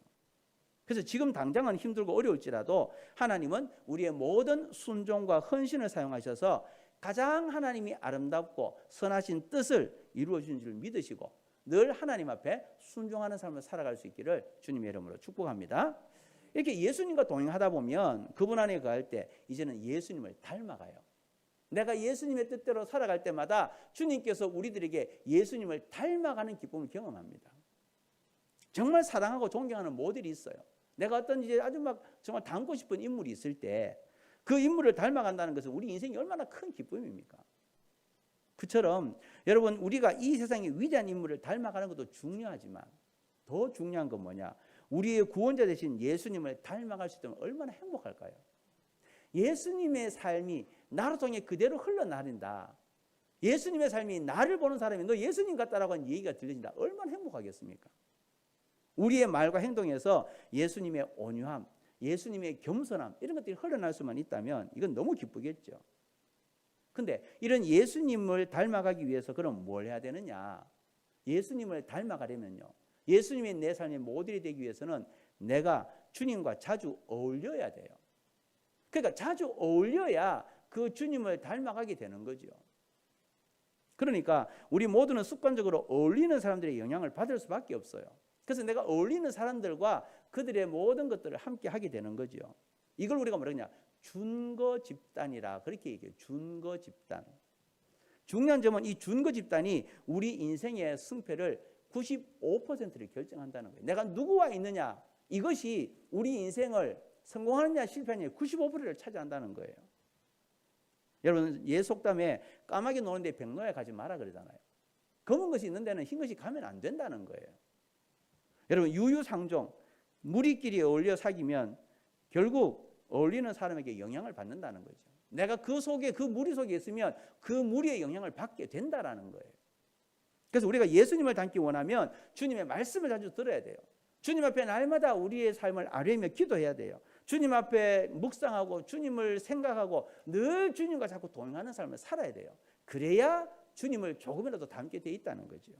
그래서 지금 당장은 힘들고 어려울지라도 하나님은 우리의 모든 순종과 헌신을 사용하셔서 가장 하나님이 아름답고 선하신 뜻을 이루어 주신 줄 믿으시고 늘 하나님 앞에 순종하는 삶을 살아갈 수 있기를 주님의 이름으로 축복합니다. 이렇게 예수님과 동행하다 보면 그분 안에 거할 때 이제는 예수님을 닮아가요. 내가 예수님의 뜻대로 살아갈 때마다 주님께서 우리들에게 예수님을 닮아가는 기쁨을 경험합니다. 정말 사랑하고 존경하는 모델이 있어요. 내가 어떤 이제 아주 막 정말 닮고 싶은 인물이 있을 때 그 인물을 닮아간다는 것은 우리 인생이 얼마나 큰 기쁨입니까? 그처럼 여러분, 우리가 이 세상의 위대한 인물을 닮아가는 것도 중요하지만 더 중요한 건 뭐냐? 우리의 구원자 되신 예수님을 닮아갈 수 있다면 얼마나 행복할까요? 예수님의 삶이 나로 통해 그대로 흘러나린다. 예수님의 삶이 나를 보는 사람이 너 예수님 같다라고 하는 얘기가 들려진다. 얼마나 행복하겠습니까? 우리의 말과 행동에서 예수님의 온유함, 예수님의 겸손함 이런 것들이 흘러날 수만 있다면 이건 너무 기쁘겠죠. 그런데 이런 예수님을 닮아가기 위해서 그럼 뭘 해야 되느냐? 예수님을 닮아가려면요, 예수님의 내 삶의 모델이 되기 위해서는 내가 주님과 자주 어울려야 돼요. 그러니까 자주 어울려야 그 주님을 닮아가게 되는 거죠. 그러니까 우리 모두는 습관적으로 어울리는 사람들의 영향을 받을 수밖에 없어요. 그래서 내가 어울리는 사람들과 그들의 모든 것들을 함께 하게 되는 거죠. 이걸 우리가 뭐라 그러냐, 준거 집단이라 그렇게 얘기해요. 준거 집단. 중요한 점은 이 준거 집단이 우리 인생의 승패를 95%를 결정한다는 거예요. 내가 누구와 있느냐, 이것이 우리 인생을 성공하느냐 실패하느냐 95%를 차지한다는 거예요. 여러분, 예속담에 까마귀 노는데 백로에 가지 마라 그러잖아요. 검은 것이 있는 데는 흰 것이 가면 안 된다는 거예요. 여러분, 유유상종, 무리끼리 어울려 사귀면 결국 어울리는 사람에게 영향을 받는다는 거죠. 내가 그 속에, 그 무리 속에 있으면 그 무리의 영향을 받게 된다라는 거예요. 그래서 우리가 예수님을 닮기 원하면 주님의 말씀을 자주 들어야 돼요. 주님 앞에 날마다 우리의 삶을 아뢰며 기도해야 돼요. 주님 앞에 묵상하고 주님을 생각하고 늘 주님과 자꾸 동행하는 삶을 살아야 돼요. 그래야 주님을 조금이라도 닮게 돼 있다는 거죠.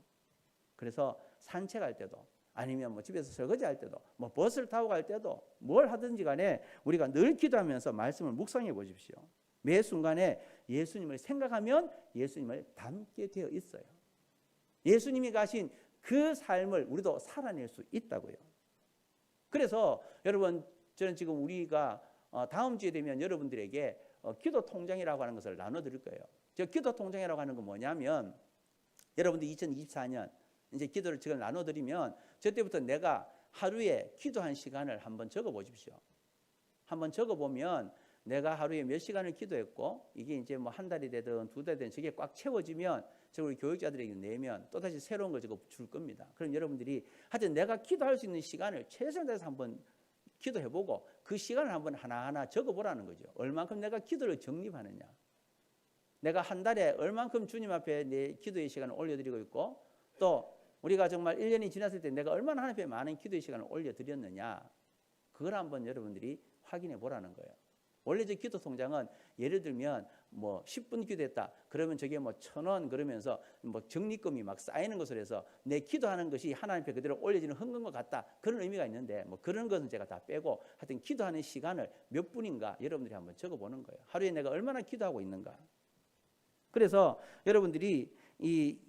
그래서 산책할 때도, 아니면 뭐 집에서 설거지할 때도, 뭐 버스를 타고 갈 때도, 뭘 하든지 간에 우리가 늘 기도하면서 말씀을 묵상해 보십시오. 매 순간에 예수님을 생각하면 예수님을 닮게 되어 있어요. 예수님이 가신 그 삶을 우리도 살아낼 수 있다고요. 그래서 여러분, 저는 지금 우리가 다음 주에 되면 여러분들에게 기도 통장이라고 하는 것을 나눠드릴 거예요. 저 기도 통장이라고 하는 건 뭐냐면, 여러분들 2024년 이제 기도를 지금 나눠드리면 저 때부터 내가 하루에 기도한 시간을 한번 적어보십시오. 한번 적어보면 내가 하루에 몇 시간을 기도했고, 이게 이제 뭐 한 달이 되든 두 달이 되든 저게 꽉 채워지면 저 우리 교육자들에게 내면 또다시 새로운 걸 줄 겁니다. 그럼 여러분들이 하여튼 내가 기도할 수 있는 시간을 최선을 다해서 한번 기도해보고 그 시간을 한번 하나하나 적어보라는 거죠. 얼만큼 내가 기도를 정립하느냐, 내가 한 달에 얼만큼 주님 앞에 내 기도의 시간을 올려드리고 있고, 또 우리가 정말 1년이 지났을 때 내가 얼마나 하나님 앞에 많은 기도의 시간을 올려드렸느냐, 그걸 한번 여러분들이 확인해 보라는 거예요. 원래 저 기도 통장은 예를 들면 뭐 10분 기도했다 그러면 저게 뭐 1,000원 그러면서 뭐 적립금이 막 쌓이는 것으로 해서 내 기도하는 것이 하나님 앞에 그대로 올려지는 헌금과 같다, 그런 의미가 있는데, 뭐 그런 것은 제가 다 빼고 하여튼 기도하는 시간을 몇 분인가 여러분들이 한번 적어보는 거예요. 하루에 내가 얼마나 기도하고 있는가. 그래서 여러분들이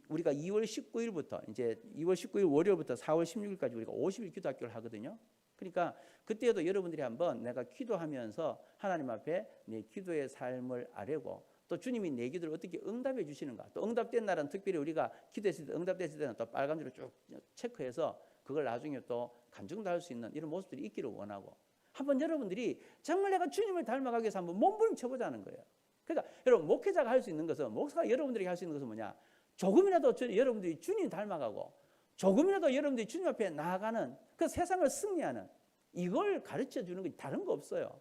우리가 2월 19일부터 이제 2월 19일 월요일부터 4월 16일까지 우리가 50일 기도 학교를 하거든요. 그러니까 그때도 여러분들이 한번 내가 기도하면서 하나님 앞에 내 기도의 삶을 아뢰고, 또 주님이 내 기도를 어떻게 응답해 주시는가, 또 응답된 날은 특별히 우리가 기도했을 때 응답됐을 때는 또 빨간 줄로 쭉 체크해서 그걸 나중에 또 간증도 할 수 있는 이런 모습들이 있기를 원하고, 한번 여러분들이 정말 내가 주님을 닮아가기 위해서 한번 몸부림쳐보자는 거예요. 그러니까 여러분, 목회자가 할 수 있는 것은, 목사가 여러분들에게 할 수 있는 것은 뭐냐, 조금이라도 여러분들이 주님 닮아가고 조금이라도 여러분들이 주님 앞에 나아가는 그 세상을 승리하는, 이걸 가르쳐 주는 게 다른 거 없어요.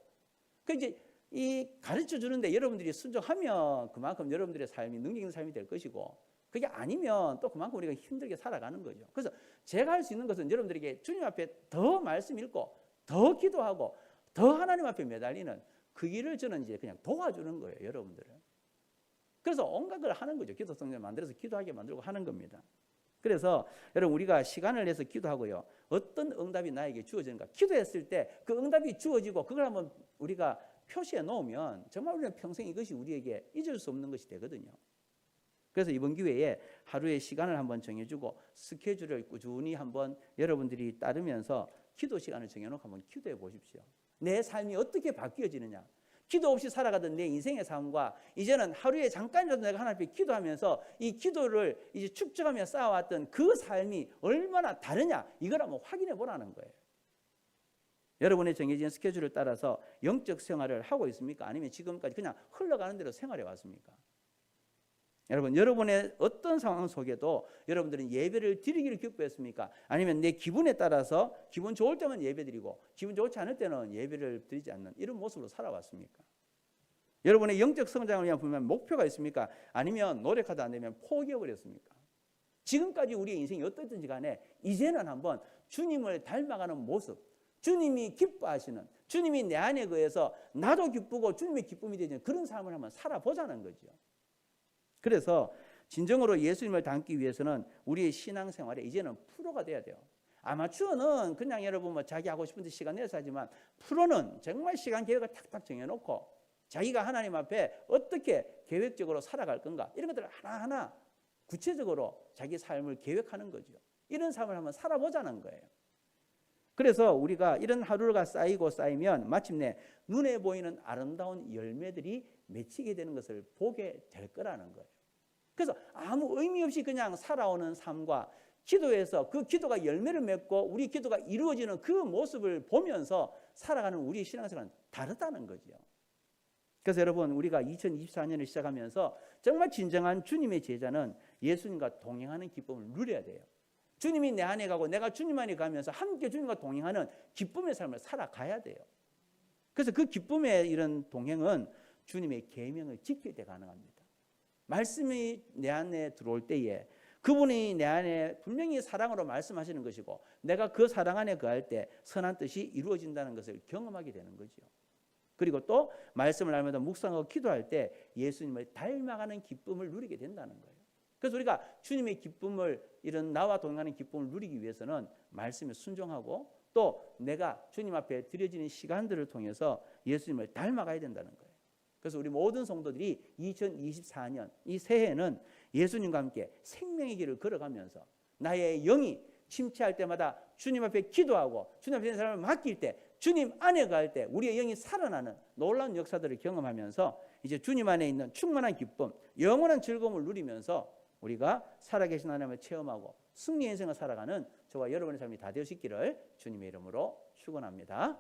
그 이제 이 가르쳐 주는데 여러분들이 순종하면 그만큼 여러분들의 삶이 능력 있는 삶이 될 것이고, 그게 아니면 또 그만큼 우리가 힘들게 살아가는 거죠. 그래서 제가 할 수 있는 것은 여러분들에게 주님 앞에 더 말씀 읽고 더 기도하고 더 하나님 앞에 매달리는 그 일을 저는 이제 그냥 도와주는 거예요, 여러분들을. 그래서 온갖 걸 하는 거죠. 기도 성전을 만들어서 기도하게 만들고 하는 겁니다. 그래서 여러분, 우리가 시간을 내서 기도하고요, 어떤 응답이 나에게 주어지는가, 기도했을 때 그 응답이 주어지고 그걸 한번 우리가 표시해 놓으면 정말 우리는 평생 이것이 우리에게 잊을 수 없는 것이 되거든요. 그래서 이번 기회에 하루의 시간을 한번 정해주고 스케줄을 꾸준히 한번 여러분들이 따르면서 기도 시간을 정해놓고 한번 기도해 보십시오. 내 삶이 어떻게 바뀌어지느냐, 기도 없이 살아가던 내 인생의 삶과 이제는 하루에 잠깐이라도 내가 하나님 앞에 기도하면서 이 기도를 이제 축적하며 쌓아왔던 그 삶이 얼마나 다르냐, 이걸 한번 확인해 보라는 거예요. 여러분의 정해진 스케줄을 따라서 영적 생활을 하고 있습니까? 아니면 지금까지 그냥 흘러가는 대로 생활해 왔습니까? 여러분, 여러분의 어떤 상황 속에도 여러분들은 예배를 드리기를 기뻐했습니까? 아니면 내 기분에 따라서 기분 좋을 때만 예배 드리고 기분 좋지 않을 때는 예배를 드리지 않는 이런 모습으로 살아왔습니까? 여러분의 영적 성장을 위한 분명 목표가 있습니까? 아니면 노력하다 안 되면 포기해버렸습니까? 지금까지 우리의 인생이 어떻든지 간에 이제는 한번 주님을 닮아가는 모습, 주님이 기뻐하시는, 주님이 내 안에 거해서 나도 기쁘고 주님의 기쁨이 되는 그런 삶을 한번 살아보자는 거죠. 그래서 진정으로 예수님을 닮기 위해서는 우리의 신앙생활에 이제는 프로가 돼야 돼요. 아마추어는 그냥 여러분 뭐 자기 하고 싶은 데 시간 내서 하지만 프로는 정말 시간 계획을 탁탁 정해놓고 자기가 하나님 앞에 어떻게 계획적으로 살아갈 건가 이런 것들을 하나하나 구체적으로 자기 삶을 계획하는 거죠. 이런 삶을 한번 살아보자는 거예요. 그래서 우리가 이런 하루가 쌓이면 마침내 눈에 보이는 아름다운 열매들이 맺히게 되는 것을 보게 될 거라는 거예요. 그래서 아무 의미 없이 그냥 살아오는 삶과 기도해서 그 기도가 열매를 맺고 우리 기도가 이루어지는 그 모습을 보면서 살아가는 우리의 신앙생활은 다르다는 거죠. 그래서 여러분 우리가 2024년을 시작하면서 정말 진정한 주님의 제자는 예수님과 동행하는 기쁨을 누려야 돼요. 주님이 내 안에 가고 내가 주님 안에 가면서 함께 주님과 동행하는 기쁨의 삶을 살아가야 돼요. 그래서 그 기쁨의 이런 동행은 주님의 계명을 지킬 때 가능합니다. 말씀이 내 안에 들어올 때에 그분이 내 안에 분명히 사랑으로 말씀하시는 것이고 내가 그 사랑 안에 거할 때 선한 뜻이 이루어진다는 것을 경험하게 되는 거죠. 그리고 또 말씀을 알면서 묵상하고 기도할 때 예수님을 닮아가는 기쁨을 누리게 된다는 거예요. 그래서 우리가 주님의 기쁨을 이런 나와 동행하는 기쁨을 누리기 위해서는 말씀에 순종하고 또 내가 주님 앞에 드려지는 시간들을 통해서 예수님을 닮아가야 된다는 거예요. 그래서 우리 모든 성도들이 2024년 이 새해는 예수님과 함께 생명의 길을 걸어가면서 나의 영이 침체할 때마다 주님 앞에 기도하고 주님 앞에 있는 사람을 맡길 때 주님 안에 갈 때 우리의 영이 살아나는 놀라운 역사들을 경험하면서 이제 주님 안에 있는 충만한 기쁨, 영원한 즐거움을 누리면서 우리가 살아계신 하나님을 체험하고 승리의 인생을 살아가는 저와 여러분의 삶이 다 되시기를 주님의 이름으로 축원합니다.